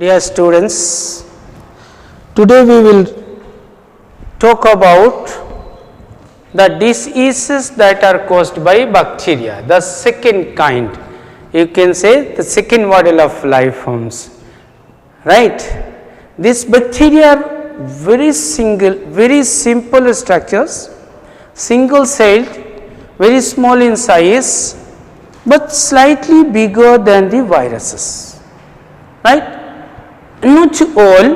Dear students, today we will talk about the diseases that are caused by bacteria, the second kind, you can say the second model of life forms, right. These bacteria are very simple structures, single celled, very small in size, but slightly bigger than the viruses, right. Not all,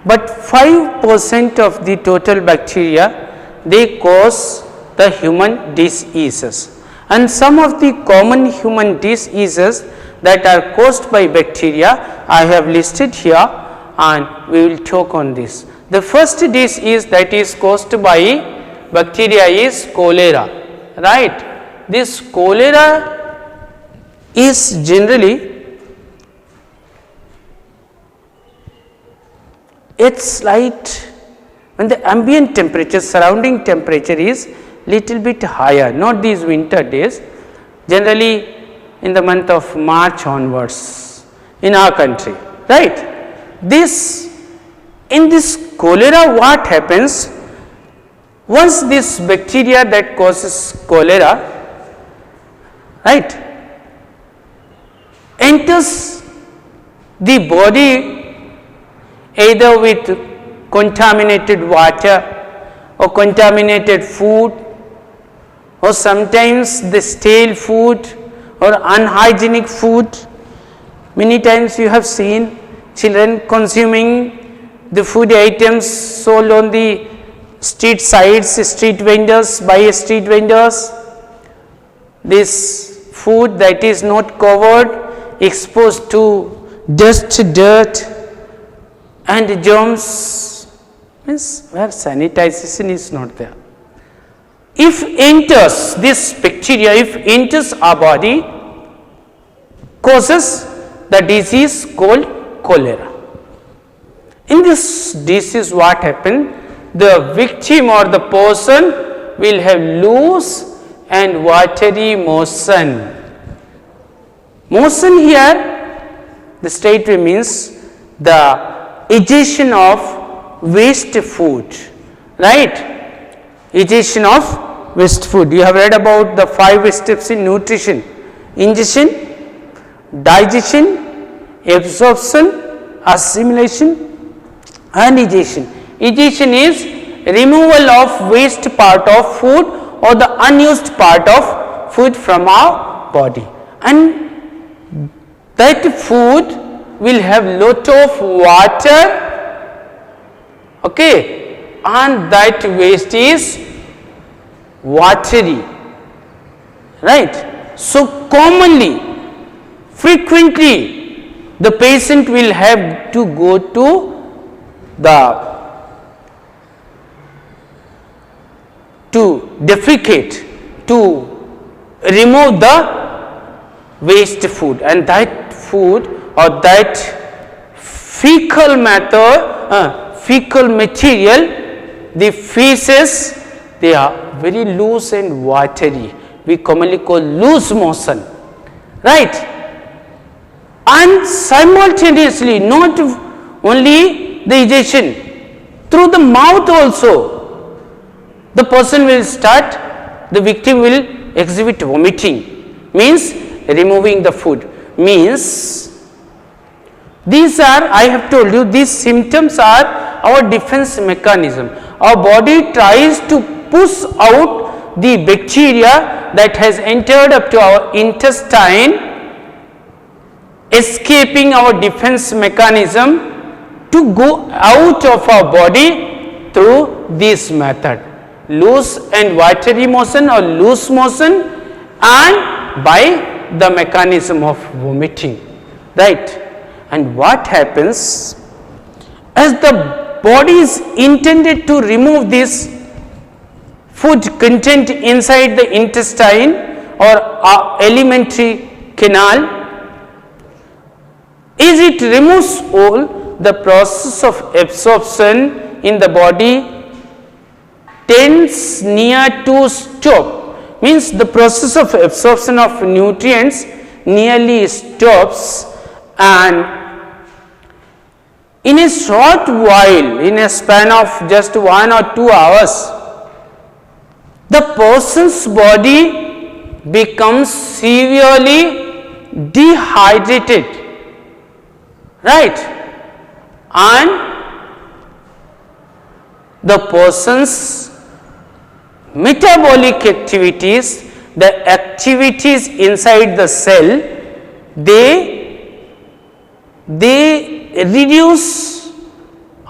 but 5% of the total bacteria, they cause the human diseases, and some of the common human diseases that are caused by bacteria I have listed here, and we will talk on this. The first disease that is caused by bacteria is cholera, right. This cholera is generally it's light when the ambient temperature, surrounding temperature is little bit higher, not these winter days, generally in the month of March onwards in our country, right. In this cholera, what happens, once this bacteria that causes cholera, right, enters the body either with contaminated water or contaminated food, or sometimes the stale food or unhygienic food. Many times you have seen children consuming the food items sold on the street sides, street vendors, by street vendors. This food that is not covered, exposed to dust, dirt and germs, means where sanitization is not there. If enters this bacteria, if enters our body, causes the disease called cholera. In this disease, what happen? The victim or the person will have loose and watery motion. Motion here, the straight way means the egestion of waste food, right. Egestion of waste food. You have read about the 5 steps in nutrition: ingestion, digestion, absorption, assimilation and egestion. Egestion is removal of waste part of food or the unused part of food from our body, and that food will have lot of water, okay, and that waste is watery, right. So commonly, frequently the patient will have to go to defecate, to remove the waste food, and that food or that fecal matter, fecal material, the feces, they are very loose and watery. We commonly call loose motion, right. And simultaneously, not only the egestion, through the mouth also, the person will start, the victim will exhibit vomiting, means removing the food, means these are, I have told you, these symptoms are our defense mechanism. Our body tries to push out the bacteria that has entered up to our intestine, escaping our defense mechanism to go out of our body through this method, loose and watery motion or loose motion, and by the mechanism of vomiting, right. And what happens, as the body is intended to remove this food content inside the intestine or alimentary canal, as it removes all, the process of absorption in the body tends near to stop, means the process of absorption of nutrients nearly stops, and in a short while, in a span of just 1 or 2 hours, the person's body becomes severely dehydrated, right, and the person's metabolic activities, the activities inside the cell, they reduce,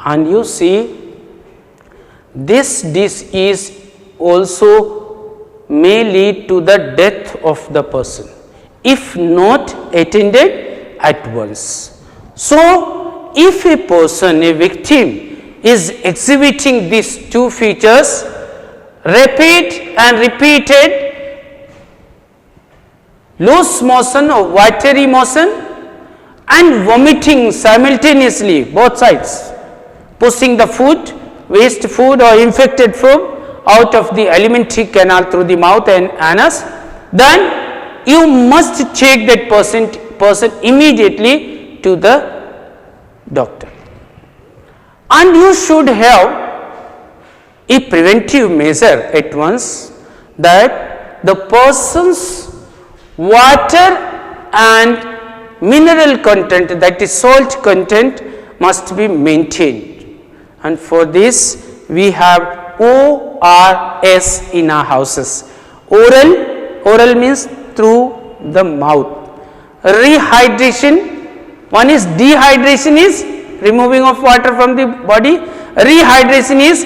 and you see this disease also may lead to the death of the person if not attended at once. So, if a person, a victim is exhibiting these two features, rapid and repeated loose motion or watery motion and vomiting simultaneously, both sides, pushing the food, waste food or infected food out of the alimentary canal through the mouth and anus, then you must take that person immediately to the doctor. And you should have a preventive measure at once, that the person's water and mineral content, that is salt content, must be maintained, and for this we have ORS in our houses. Oral means through the mouth. Rehydration, one is dehydration, is removing of water from the body. Rehydration is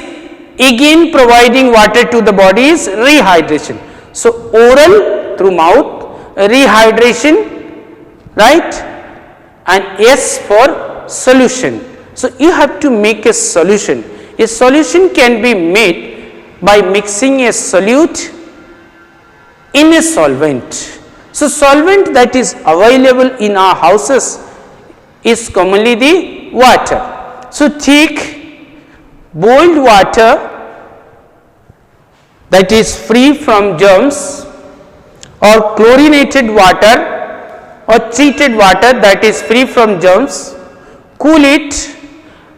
again providing water to the body, is rehydration. So, oral through mouth, rehydration, right, and S for solution. So, you have to make a solution. A solution can be made by mixing a solute in a solvent. So, solvent that is available in our houses is commonly the water. So, take boiled water that is free from germs, or chlorinated water or treated water that is free from germs, cool it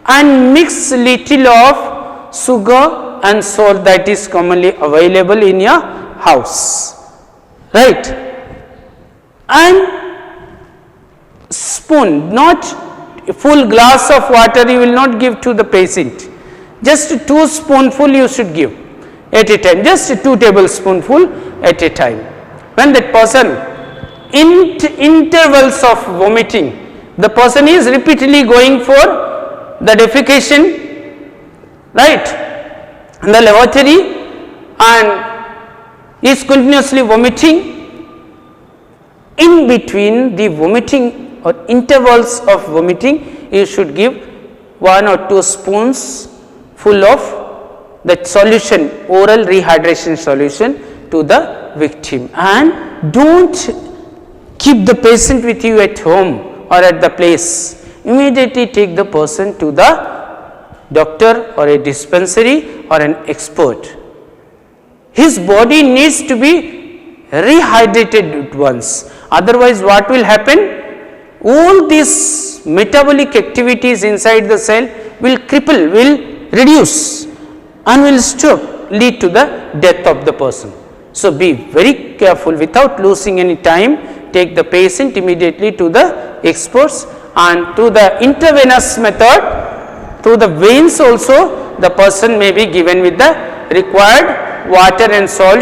and mix little of sugar and salt that is commonly available in your house, right, and spoon, not a full glass of water you will not give to the patient, just 2 spoonful you should give at a time, just 2 tablespoonful at a time. When that person intervals of vomiting, the person is repeatedly going for the defecation, right, in the lavatory, and is continuously vomiting. In between the vomiting or intervals of vomiting, you should give 1 or 2 spoons full of that solution, oral rehydration solution, to the victim, and don't keep the patient with you at home or at the place. Immediately take the person to the doctor or a dispensary or an expert. His body needs to be rehydrated at once, otherwise what will happen? All these metabolic activities inside the cell will cripple, will reduce, and will stop, lead to the death of the person. So, be very careful, without losing any time, take the patient immediately to the experts, and through the intravenous method, through the veins also, the person may be given with the required water and salt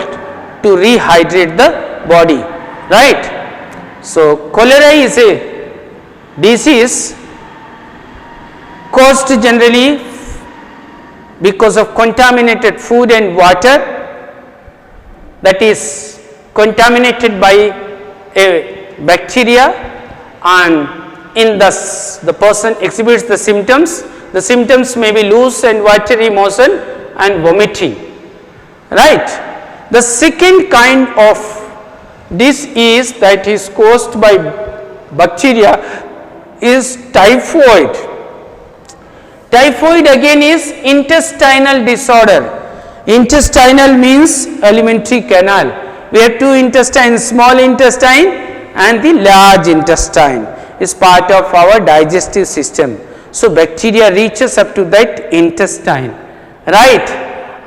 to rehydrate the body, right. So, cholera is a disease caused generally because of contaminated food and water, that is contaminated by a bacteria, and in the person exhibits the symptoms. The symptoms may be loose and watery motion and vomiting, right. The second kind of disease that is caused by bacteria is typhoid. Typhoid again is intestinal disorder. Intestinal means alimentary canal. We have 2 intestines, small intestine and the large intestine is part of our digestive system. So bacteria reaches up to that intestine, right?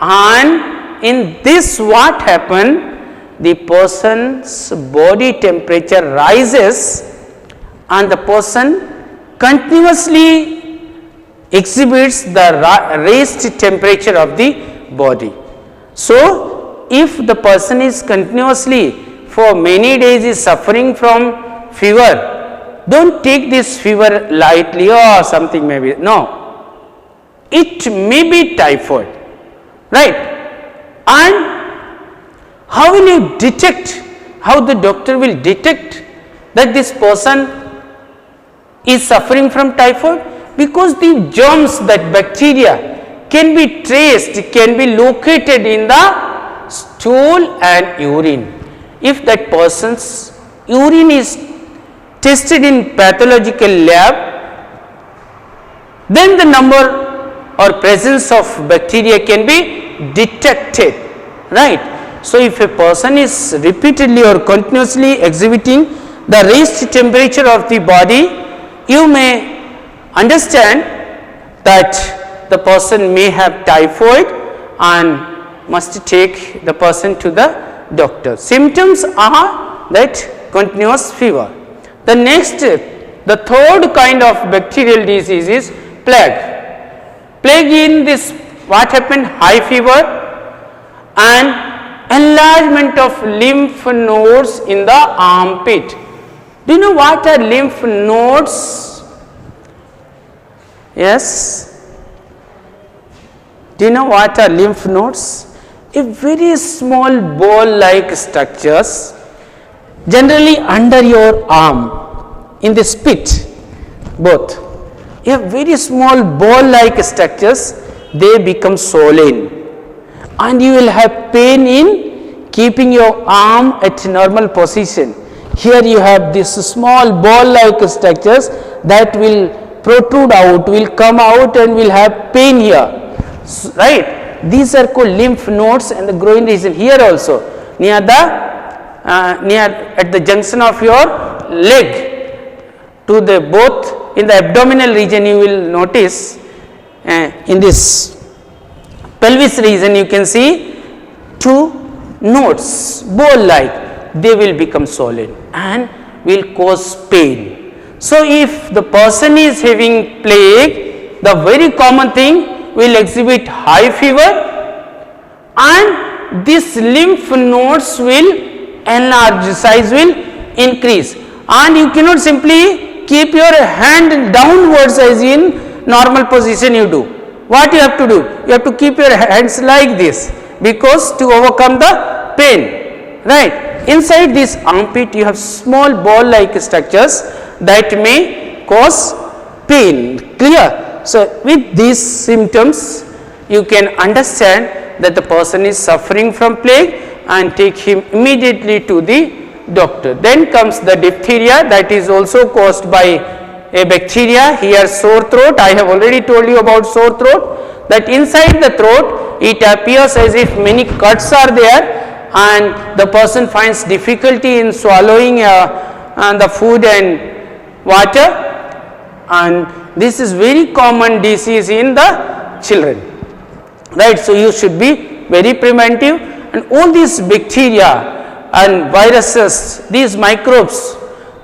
And in this what happen? The person's body temperature rises and the person continuously exhibits the raised temperature of the body. So if the person is continuously for many days is suffering from fever, don't take this fever lightly or something maybe, no, it may be typhoid, right? And how will you detect, how the doctor will detect that this person is suffering from typhoid? Because the germs, that bacteria can be traced, can be located in the stool and urine. If that person's urine is tested in pathological lab, then the number or presence of bacteria can be detected, right? So if a person is repeatedly or continuously exhibiting the raised temperature of the body, you may understand that the person may have typhoid and must take the person to the doctor. Symptoms are that continuous fever. The next, the third kind of bacterial disease is plague. Plague, in this what happened? High fever and enlargement of lymph nodes in the armpit. Do you know what are lymph nodes? Yes? Do you know what are lymph nodes? A very small ball like structures, generally under your arm, in the spit, both. You have very small ball like structures, they become swollen. And you will have pain in keeping your arm at normal position. Here you have this small ball like structures that will protrude out, will come out and will have pain here, right? These are called lymph nodes and the groin region. Here also near the at the junction of your leg to the both in the abdominal region, you will notice in this pelvis region you can see two nodes ball like, they will become swollen and will cause pain. So if the person is having plague, the very common thing will exhibit high fever and this lymph nodes will enlarge, size will increase, and you cannot simply keep your hand downwards as in normal position you do. What you have to do? You have to keep your hands like this, because to overcome the pain, right? Inside this armpit you have small ball like structures that may cause pain, clear? So with these symptoms you can understand that the person is suffering from plague and take him immediately to the doctor. Then comes the diphtheria, that is also caused by a bacteria. Here sore throat, I have already told you about sore throat, that inside the throat it appears as if many cuts are there and the person finds difficulty in swallowing the food and water, and this is very common disease in the children, right? So you should be very preventive, and all these bacteria and viruses, these microbes,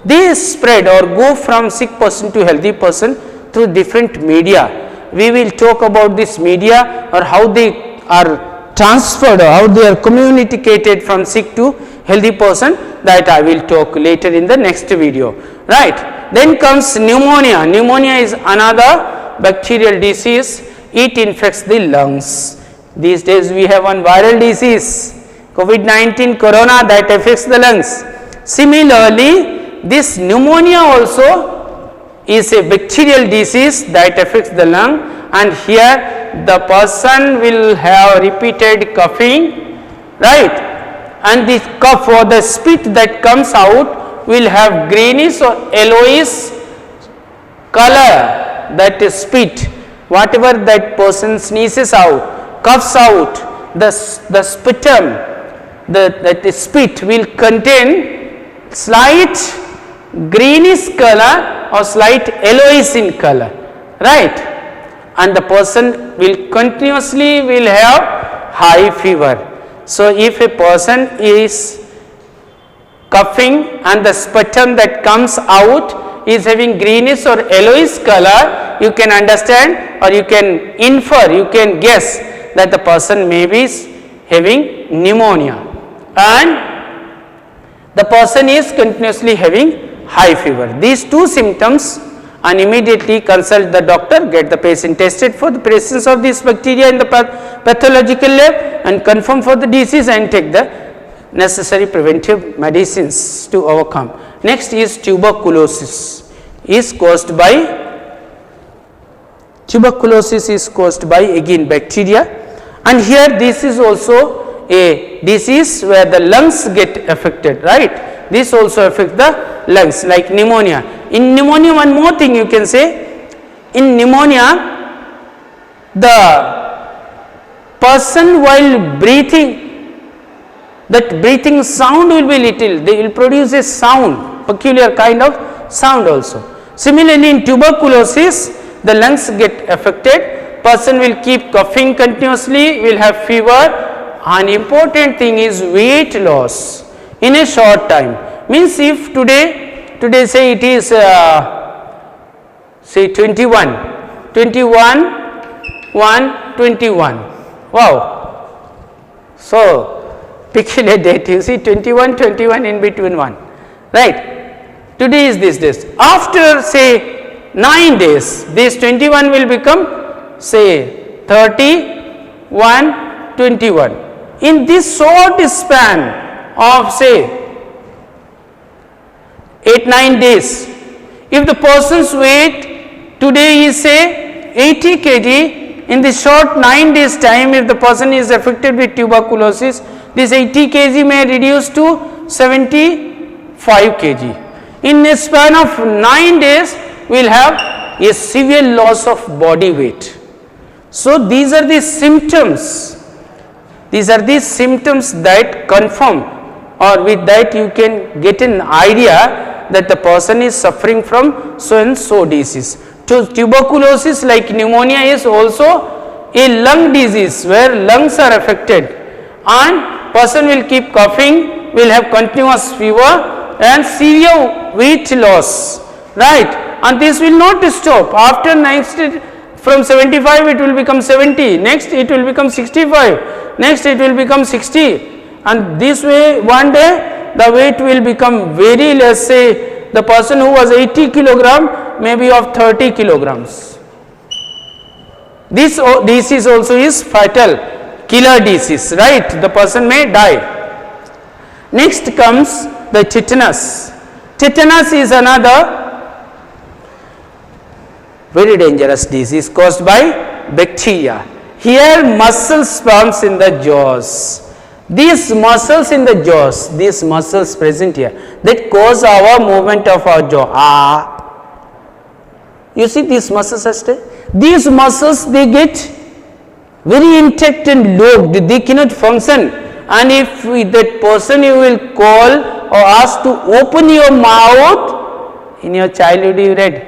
they spread or go from sick person to healthy person through different media. We will talk about this media or how they are transferred or how they are communicated from sick to healthy person, that I will talk later in the next video, right? Then comes pneumonia. Pneumonia is another bacterial disease. It infects the lungs. These days we have one viral disease, COVID-19 corona, that affects the lungs. Similarly, this pneumonia also is a bacterial disease that affects the lung, and here the person will have repeated coughing, right? And this cough or the spit that comes out will have greenish or yellowish color, that is spit. Whatever that person sneezes out, coughs out, the sputum, that spit will contain slight greenish color or slight yellowish in color, right? And the person will continuously will have high fever. So if a person is coughing and the sputum that comes out is having greenish or yellowish color, you can understand or you can infer, you can guess that the person may be having pneumonia, and the person is continuously having high fever. These two symptoms, and immediately consult the doctor, get the patient tested for the presence of this bacteria in the pathological lab and confirm for the disease and take the necessary preventive medicines to overcome. Next is tuberculosis is caused by again bacteria, and here this is also a disease where the lungs get affected, right? This also affects the lungs like pneumonia. In pneumonia, one more thing you can say, in pneumonia the person while breathing, that breathing sound will be little, they will produce a sound, peculiar kind of sound also. Similarly, in tuberculosis the lungs get affected, person will keep coughing continuously, will have fever. An important thing is weight loss in a short time. Means if today say it is say 21, 1, wow. So peculiar date, you see 21 in between 1, right? Today is this days. After say 9 days, this 21 will become say 30, 1, 21. In this short span of say 8-9 days, if the person's weight today is say 80 kg, in the short 9 days time, if the person is affected with tuberculosis, this 80 kg may reduce to 75 kg. In a span of 9 days, we will have a severe loss of body weight. So these are the symptoms. These are the symptoms that confirm, or with that you can get an idea that the person is suffering from so and so disease. Tuberculosis like pneumonia is also a lung disease where lungs are affected, and person will keep coughing, will have continuous fever and severe weight loss, right? And this will not stop. After next from 75 it will become 70, next it will become 65, next it will become 60, and this way one day the weight will become very less. Say the person who was 80 kilogram may be of 30 kilograms. This disease also is fatal, killer disease, right? The person may die. Next comes the tetanus. Tetanus is another very dangerous disease caused by bacteria. Here muscle spasms in the jaws. These muscles in the jaws, these muscles present here, that cause our movement of our jaw. You see these muscles are still? These muscles, they get very intact and locked, they cannot function. And if that person you will call or ask to open your mouth, in your childhood you read,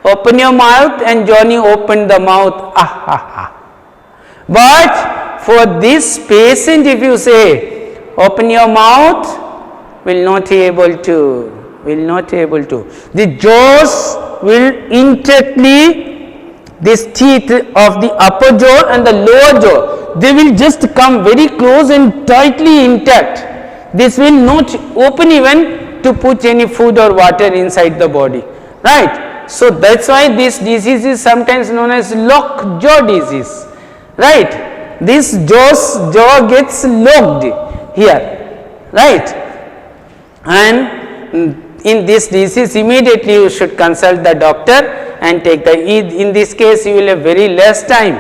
open your mouth, and Johnny opened the mouth, But for this patient, if you say open your mouth, will not be able to. The jaws will intactly, this teeth of the upper jaw and the lower jaw, they will just come very close and tightly intact. This will not open even to put any food or water inside the body, right? So that's why this disease is sometimes known as lock jaw disease, right? This jaw gets locked here, right? And in this disease, immediately you should consult the doctor and take the, in this case you will have very less time.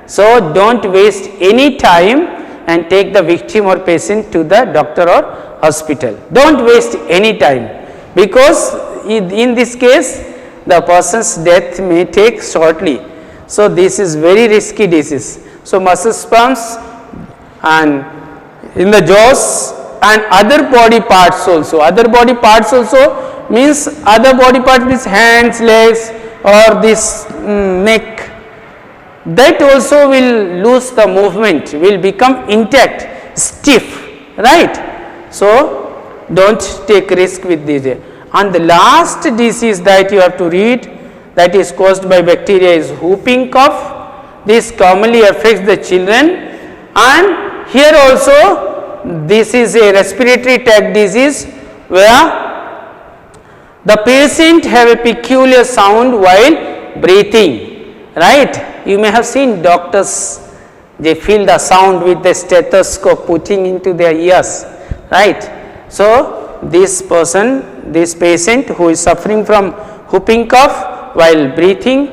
So don't waste any time and take the victim or patient to the doctor or hospital. Don't waste any time, because in this case the person's death may take shortly. So this is very risky disease. So muscle spasms and in the jaws and other body parts also. Other body parts also means other body parts means hands, legs, or this neck, that also will lose the movement, will become intact, stiff, right. So, do not take risk with this. And the last disease that you have to read, that is caused by bacteria, is whooping cough. This commonly affects the children, and here also this is a respiratory tract disease where the patient have a peculiar sound while breathing, right. You may have seen doctors, they feel the sound with the stethoscope putting into their ears, right. So, this person, this patient who is suffering from whooping cough while breathing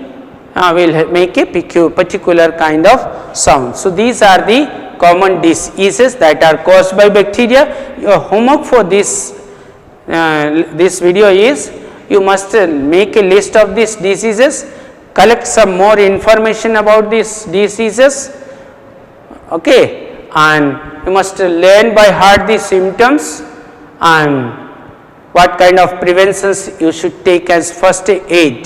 will make a particular kind of sound. So, these are the common diseases that are caused by bacteria. Your homework for this video is, you must make a list of these diseases, collect some more information about these diseases, okay, and you must learn by heart the symptoms and what kind of preventions you should take as first aid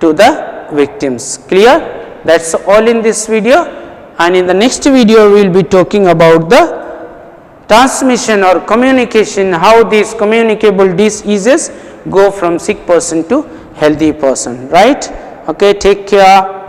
to the victims. Clear? That is all in this video, and in the next video we will be talking about the transmission or communication, how these communicable diseases go from sick person to healthy person, right. Okay, take care.